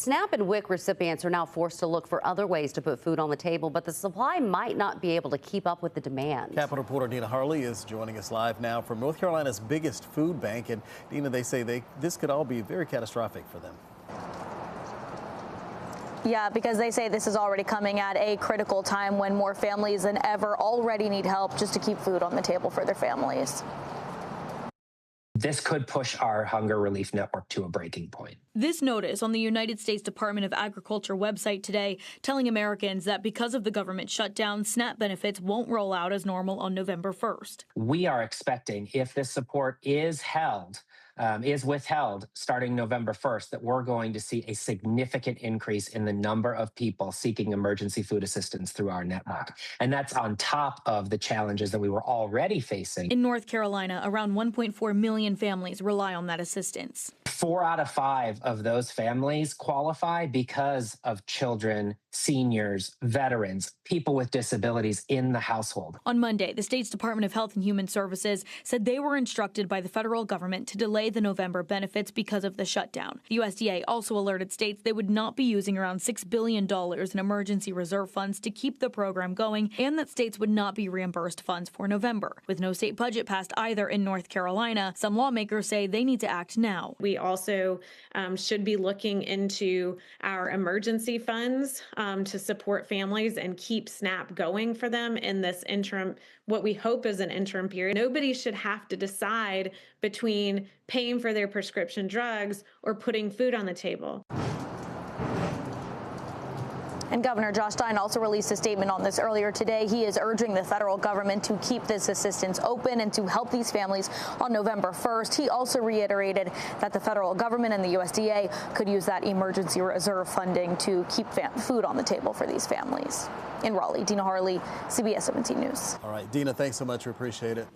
SNAP and WIC recipients are now forced to look for other ways to put food on the table, but the supply might not be able to keep up with the demand. Capitol reporter Dina Harley is joining us live now from North Carolina's biggest food bank. And Dina, they say this could all be very catastrophic for them. Yeah, because they say this is already coming at a critical time when more families than ever already need help just to keep food on the table for their families. This could push our hunger relief network to a breaking point. This notice on the United States Department of Agriculture website today telling Americans that because of the government shutdown, SNAP benefits won't roll out as normal on November 1st. We are expecting, if this support is withheld starting November 1st, that we're going to see a significant increase in the number of people seeking emergency food assistance through our network. And that's on top of the challenges that we were already facing. In North Carolina, around 1.4 million families rely on that assistance. 4 out of 5 of those families qualify because of children, seniors, veterans, people with disabilities in the household. On Monday, the state's Department of Health and Human Services said they were instructed by the federal government to delay the November benefits because of the shutdown. The USDA also alerted states they would not be using around $6 billion in emergency reserve funds to keep the program going, and that states would not be reimbursed funds for November. With no state budget passed either in North Carolina, some lawmakers say they need to act now. We also should be looking into our emergency funds to support families and keep SNAP going for them in this interim, what we hope is an interim period. Nobody should have to decide between paying for their prescription drugs or putting food on the table. And Governor Josh Stein also released a statement on this earlier today. He is urging the federal government to keep this assistance open and to help these families on November 1st. He also reiterated that the federal government and the USDA could use that emergency reserve funding to keep food on the table for these families. In Raleigh, Dina Harley, CBS 17 News. All right, Dina, thanks so much. We appreciate it.